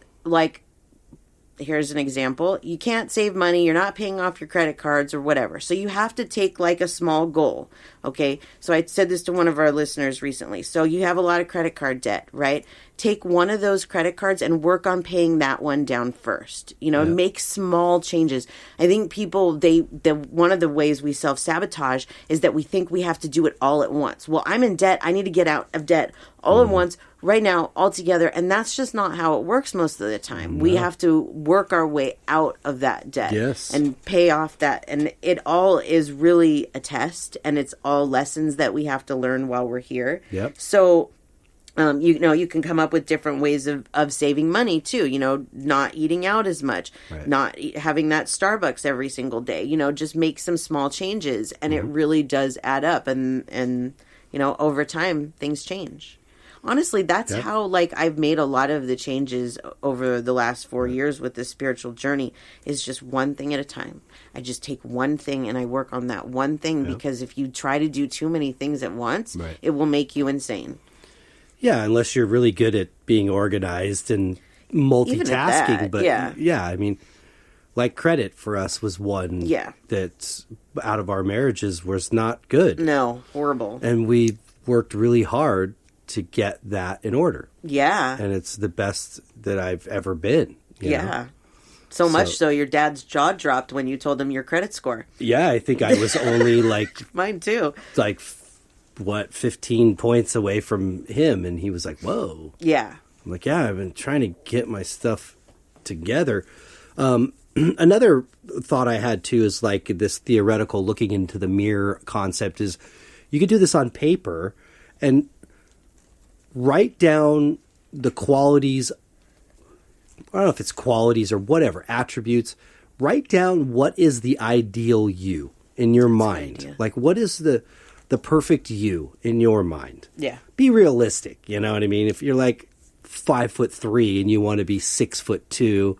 S3: here's an example. You can't save money. You're not paying off your credit cards or whatever. So you have to take a small goal. Okay, so I said this to one of our listeners recently. So you have a lot of credit card debt, right? Take one of those credit cards and work on paying that one down first. Make small changes. I think people, one of the ways we self-sabotage is that we think we have to do it all at once. Well, I'm in debt. I need to get out of debt all at once, right now, all together. And that's just not how it works most of the time. We have to work our way out of that debt and pay off that. And it all is really a test, and it's all lessons that we have to learn while we're here.
S2: Yep.
S3: So, you can come up with different ways of saving money too, not eating out as much, not having that Starbucks every single day, just make some small changes, and it really does add up. And over time, things change. Honestly, that's how, I've made a lot of the changes over the last 4 years with this spiritual journey, is just one thing at a time. I just take one thing and I work on that one thing, because if you try to do too many things at once, it will make you insane.
S2: Yeah, unless you're really good at being organized and multitasking. But I mean, like credit for us was one that's out of our marriages was not good.
S3: No, horrible.
S2: And we worked really hard to get that in order.
S3: Yeah.
S2: And it's the best that I've ever been. You know?
S3: So much so your dad's jaw dropped when you told him your credit score.
S2: Yeah, I think I was only
S3: Mine too.
S2: 15 points away from him, and he was like, whoa.
S3: Yeah.
S2: I'm like, I've been trying to get my stuff together. Another thought I had too is this theoretical looking into the mirror concept is you could do this on paper and write down the qualities. I don't know if it's qualities or whatever, attributes. Write down what is the ideal you in your mind. What is the perfect you in your mind?
S3: Yeah.
S2: Be realistic. You know what I mean? If you're 5'3" and you want to be 6'2",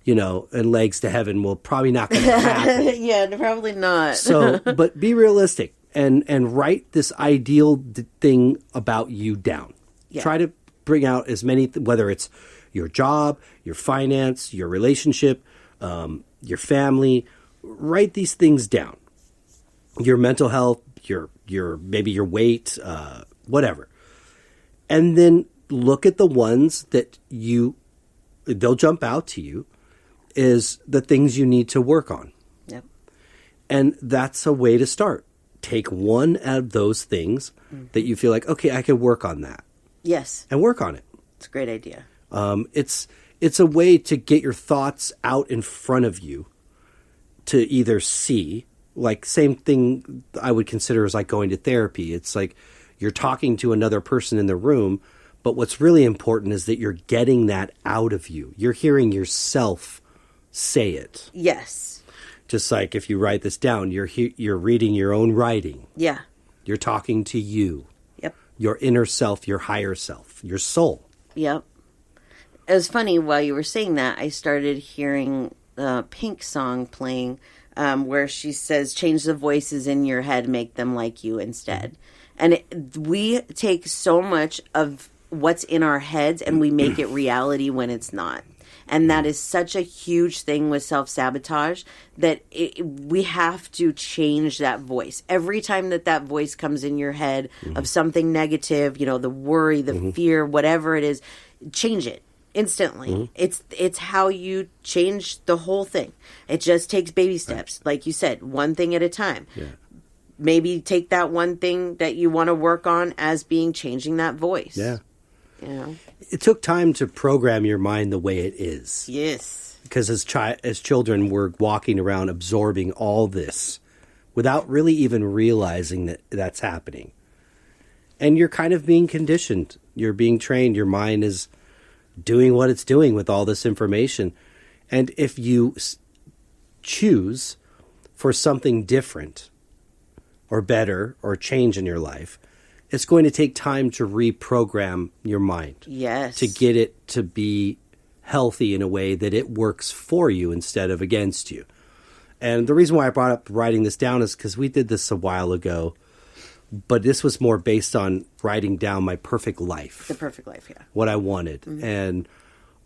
S2: and legs to heaven, well, probably not going to happen.
S3: Yeah, probably not.
S2: So, but be realistic and write this ideal thing about you down. Yeah. Try to bring out as many, whether it's your job, your finance, your relationship, your family. Write these things down. Your mental health, your maybe your weight, whatever. And then look at the ones that they'll jump out to you is the things you need to work on.
S3: Yep.
S2: And that's a way to start. Take one out of those things that you feel like, okay, I could work on that.
S3: Yes.
S2: And work on it.
S3: It's a great idea.
S2: It's a way to get your thoughts out in front of you to either see, same thing I would consider as going to therapy. It's you're talking to another person in the room, but what's really important is that you're getting that out of you. You're hearing yourself say it.
S3: Yes.
S2: Just if you write this down, you're reading your own writing.
S3: Yeah.
S2: You're talking to you.
S3: Yep.
S2: Your inner self, your higher self, your soul.
S3: Yep. It was funny, while you were saying that, I started hearing a Pink song playing where she says, change the voices in your head, make them like you instead. And we take so much of what's in our heads and we make it reality when it's not. And that is such a huge thing with self-sabotage that we have to change that voice. Every time that voice comes in your head of something negative, the worry, the fear, whatever it is, change it instantly. It's how you change the whole thing. It just takes baby steps. Like you said, one thing at a time. Yeah. Maybe take that one thing that you want to work on as being changing that voice.
S2: Yeah. It took time to program your mind the way it is.
S3: Yes.
S2: Because as children, we're walking around absorbing all this without really even realizing that that's happening. And you're kind of being conditioned. You're being trained. Your mind is doing what it's doing with all this information. And if you choose for something different or better or change in your life, it's going to take time to reprogram your mind.
S3: Yes.
S2: To get it to be healthy in a way that it works for you instead of against you. And the reason why I brought up writing this down is because we did this a while ago, but this was more based on writing down my perfect life.
S3: The perfect life, yeah.
S2: What I wanted. And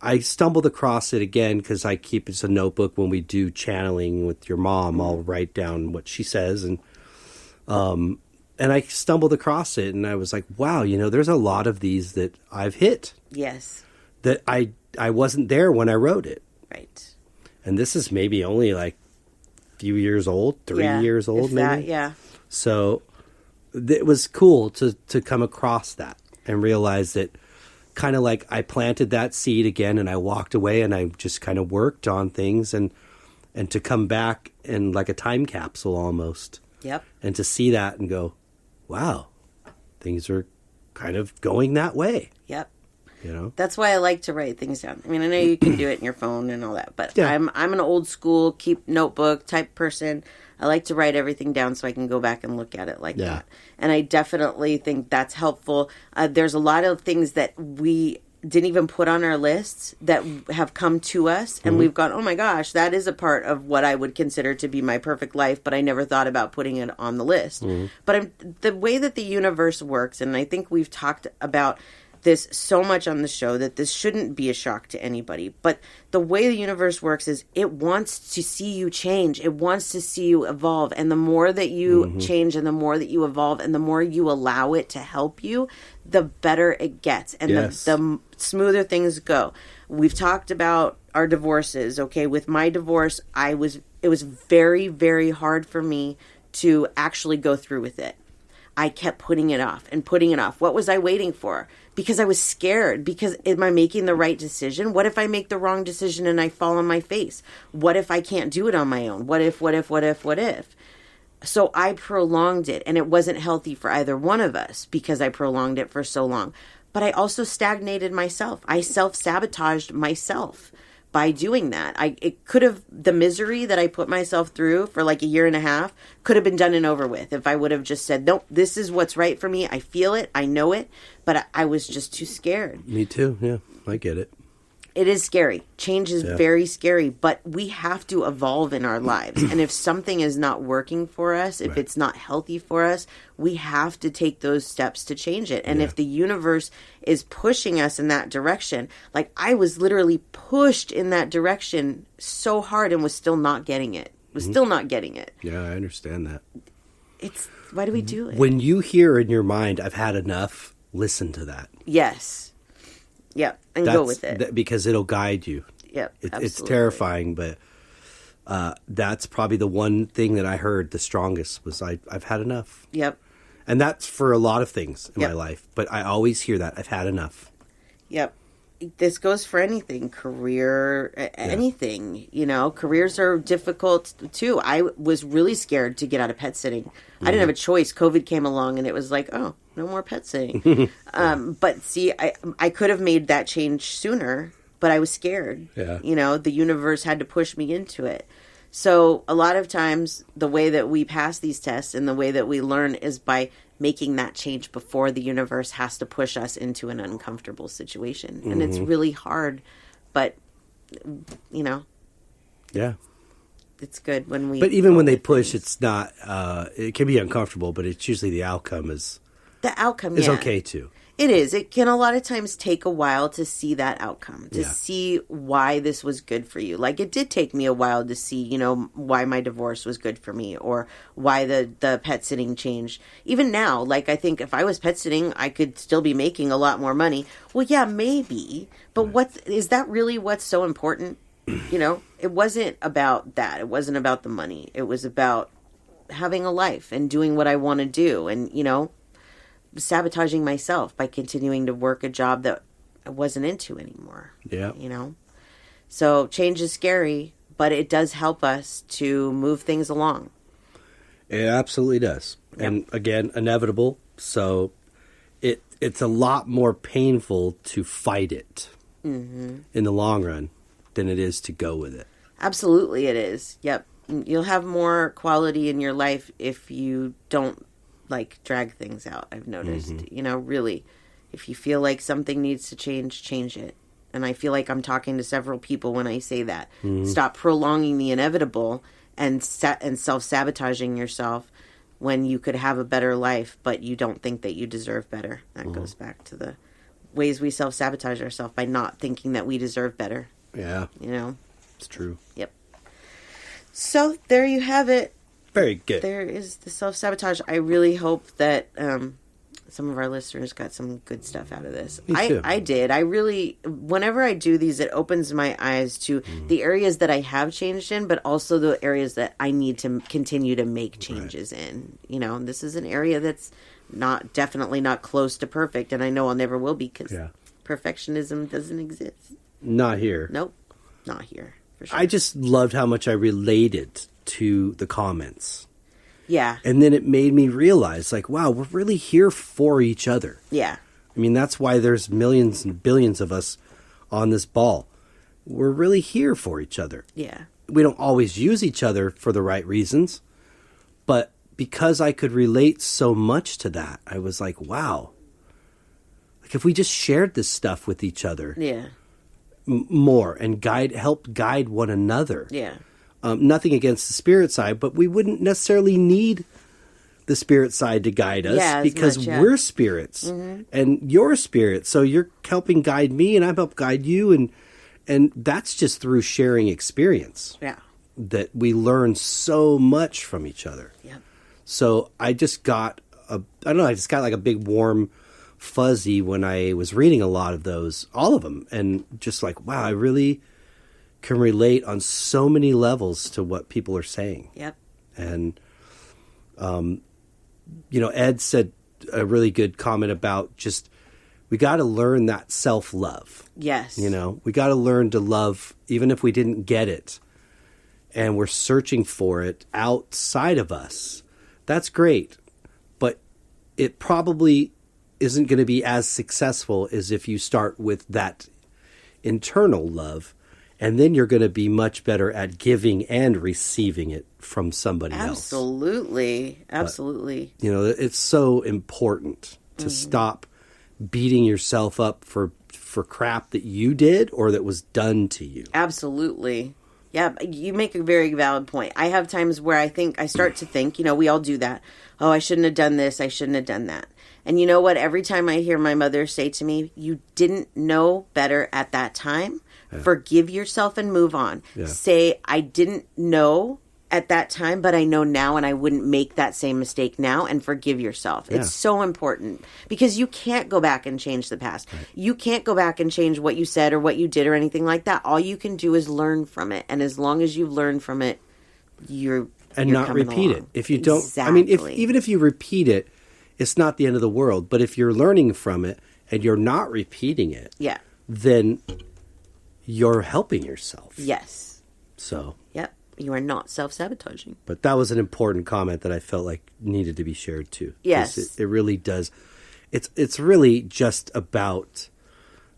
S2: I stumbled across it again because I keep it as a notebook when we do channeling with your mom. I'll write down what she says. And and I stumbled across it, and I was like, wow, there's a lot of these that I've hit.
S3: Yes.
S2: That I wasn't there when I wrote it.
S3: Right.
S2: And this is maybe only like a few years old, 3 years old,
S3: if
S2: maybe.
S3: That, yeah.
S2: So it was cool to come across that and realize that kind of like I planted that seed again, and I walked away and I just kind of worked on things and to come back in like a time capsule almost.
S3: Yep.
S2: And to see that and go, wow, things are kind of going that way.
S3: Yep.
S2: That's
S3: why I like to write things down. I mean, I know you can do it in your phone and all that, but
S2: yeah.
S3: I'm an old school, keep notebook type person. I like to write everything down so I can go back and look at it like that. And I definitely think that's helpful. There's a lot of things that we didn't even put on our lists that have come to us, and we've gone, oh my gosh, that is a part of what I would consider to be my perfect life, but I never thought about putting it on the list. But the way that the universe works, and I think we've talked about this so much on the show that this shouldn't be a shock to anybody, but the way the universe works is it wants to see you change. It wants to see you evolve. And the more that you change and the more that you evolve and the more you allow it to help you, the better it gets. And the smoother things go. We've talked about our divorces. Okay. With my divorce, it was very, very hard for me to actually go through with it. I kept putting it off and putting it off. What was I waiting for? Because I was scared. Because am I making the right decision? What if I make the wrong decision and I fall on my face? What if I can't do it on my own? What if? So I prolonged it, and it wasn't healthy for either one of us because I prolonged it for so long. But I also stagnated myself. I self-sabotaged myself by doing that. The misery that I put myself through for like a year and a half could have been done and over with if I would have just said, no, this is what's right for me. I feel it. I know it. But I was just too scared.
S2: Me too. Yeah, I get it.
S3: It is scary. Change is very scary, but we have to evolve in our lives. And if something is not working for us, if it's not healthy for us, we have to take those steps to change it. And if the universe is pushing us in that direction, like I was literally pushed in that direction so hard and was still not getting it. Still not getting it.
S2: Yeah, I understand that.
S3: Why do we do it?
S2: When you hear in your mind, I've had enough, listen to that.
S3: Yes. Yep, and go with it.
S2: Because it'll guide you.
S3: Yep,
S2: it's terrifying, but that's probably the one thing that I heard the strongest was I've had enough.
S3: Yep.
S2: And that's for a lot of things in my life, but I always hear that, I've had enough.
S3: Yep. This goes for anything, career, anything, careers are difficult too. I was really scared to get out of pet sitting. I didn't have a choice. COVID came along and it was like, oh, no more pet sitting. But see, I could have made that change sooner, but I was scared.
S2: Yeah.
S3: The universe had to push me into it. So a lot of times the way that we pass these tests and the way that we learn is by making that change before the universe has to push us into an uncomfortable situation. And it's really hard, but, Yeah. It's good when we...
S2: But even when they push, it's not... it can be uncomfortable, but it's usually the outcome is...
S3: The outcome,
S2: is okay, too.
S3: It is. It can a lot of times take a while to see that outcome, to see why this was good for you. Like it did take me a while to see, why my divorce was good for me or why the pet sitting changed. Even now, like I think if I was pet sitting, I could still be making a lot more money. Well, yeah, maybe. But is that really what's so important? It wasn't about that. It wasn't about the money. It was about having a life and doing what I want to do and, sabotaging myself by continuing to work a job that I wasn't into anymore.
S2: Yeah.
S3: So change is scary, but it does help us to move things along.
S2: It absolutely does. Yep. And again, inevitable. So it's a lot more painful to fight it in the long run than it is to go with it.
S3: Absolutely it is. Yep. You'll have more quality in your life if you don't drag things out. I've noticed, really, if you feel like something needs to change it. And I feel like I'm talking to several people when I say that. Stop prolonging the inevitable and self-sabotaging yourself when you could have a better life, but you don't think that you deserve better. That goes back to the ways we self-sabotage ourselves by not thinking that we deserve better.
S2: Yeah. It's true.
S3: Yep. So there you have it.
S2: Very good.
S3: there is the self-sabotage. I really hope that some of our listeners got some good stuff out of this.
S2: Me too.
S3: I did. I really, whenever I do these, it opens my eyes to the areas that I have changed in, but also the areas that I need to continue to make changes in. You know, and this is an area that's definitely not close to perfect, and I know I'll never will be because perfectionism doesn't exist.
S2: Not here.
S3: Nope, not here. For sure.
S2: I just loved how much I related to the comments.
S3: Yeah.
S2: And then it made me realize, like, wow, we're really here for each other.
S3: Yeah.
S2: I mean, that's why there's millions and billions of us on this ball. We're really here for each other.
S3: Yeah.
S2: We don't always use each other for the right reasons, but because I could relate so much to that, I was like, wow. Like, if we just shared this stuff with each other
S3: Yeah.
S2: more and help guide one another.
S3: Yeah.
S2: Nothing against the spirit side, but we wouldn't necessarily need the spirit side to guide us because we're spirits and you're spirit. So you're helping guide me and I'm helping guide you. And that's just through sharing experience.
S3: Yeah.
S2: That we learn so much from each other.
S3: Yeah.
S2: So I just got I just got like a big warm fuzzy when I was reading a lot of those, all of them. And just like, wow, I really can relate on so many levels to what people are saying.
S3: Yep.
S2: And, Ed said a really good comment about just, we got to learn that self-love.
S3: Yes.
S2: We got to learn to love, even if we didn't get it and we're searching for it outside of us. That's great. But it probably isn't going to be as successful as if you start with that internal love. And then you're going to be much better at giving and receiving it from somebody else.
S3: Absolutely. Absolutely.
S2: But, it's so important to stop beating yourself up for crap that you did or that was done to you.
S3: Absolutely. Yeah, you make a very valid point. I have times where I start to think, we all do that. Oh, I shouldn't have done this. I shouldn't have done that. And you know what? Every time I hear my mother say to me, you didn't know better at that time. Forgive yourself and move on. Yeah. Say, I didn't know at that time, but I know now and I wouldn't make that same mistake now, and forgive yourself. Yeah. It's so important because you can't go back and change the past. Right. You can't go back and change what you said or what you did or anything like that. All you can do is learn from it. And as long as you learn from it, you're
S2: not repeat it. If you don't, even if you repeat it, it's not the end of the world. But if you're learning from it and you're not repeating it, then you're helping yourself.
S3: Yes.
S2: So.
S3: Yep. You are not self-sabotaging.
S2: But that was an important comment that I felt like needed to be shared too.
S3: Yes.
S2: It really does. It's really just about,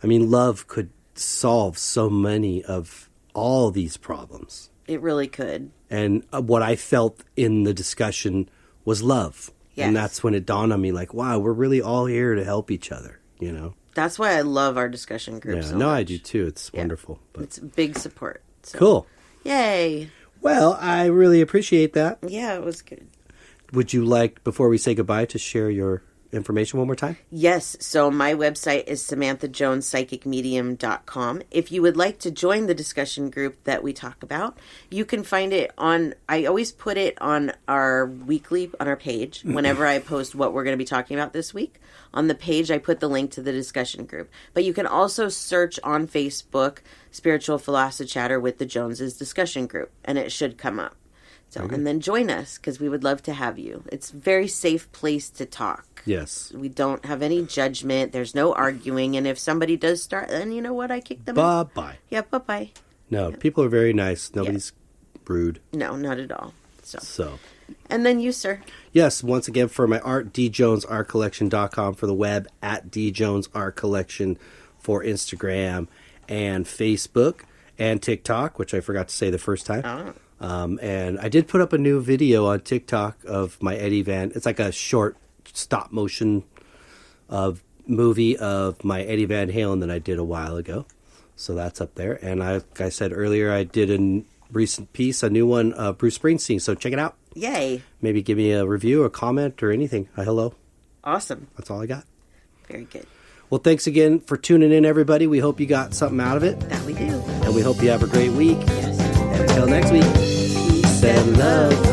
S2: love could solve so many of all these problems.
S3: It really could.
S2: And what I felt in the discussion was love.
S3: Yes.
S2: And that's when it dawned on me like, wow, we're really all here to help each other,
S3: That's why I love our discussion group so much.
S2: I do too. It's wonderful. But.
S3: It's big support. So.
S2: Cool.
S3: Yay.
S2: Well, I really appreciate that.
S3: Yeah, it was good.
S2: Would you like, before we say goodbye, to share your information one more time?
S3: Yes. So my website is SamanthaJonesPsychicMedium.com. If you would like to join the discussion group that we talk about, you can find it I always put it on our page, whenever I post what we're going to be talking about this week. On the page, I put the link to the discussion group. But you can also search on Facebook, Spiritual Philosophy Chatter with the Joneses discussion group, and it should come up. So, and then join us, because we would love to have you. It's a very safe place to talk.
S2: Yes.
S3: We don't have any judgment. There's no arguing. And if somebody does start, then you know what? I kick them out.
S2: Bye-bye.
S3: Yeah, bye-bye.
S2: No, people are very nice. Nobody's rude.
S3: No, not at all.
S2: So.
S3: And then you, sir.
S2: Yes, once again, for my art, djonesartcollection.com for the web, at djonesartcollection for Instagram and Facebook and TikTok, which I forgot to say the first time.
S3: Oh.
S2: And I did put up a new video on TikTok of my Eddie Van. It's like a short stop motion movie of my Eddie Van Halen that I did a while ago. So that's up there. And like I said earlier, I did a recent piece, a new one of Bruce Springsteen. So check it out.
S3: Yay.
S2: Maybe give me a review, a comment, or anything. Hello.
S3: Awesome.
S2: That's all I got.
S3: Very good.
S2: Well, thanks again for tuning in, everybody. We hope you got something out of it.
S3: That we do.
S2: And we hope you have a great week.
S3: Yes.
S2: And until next week, peace and love.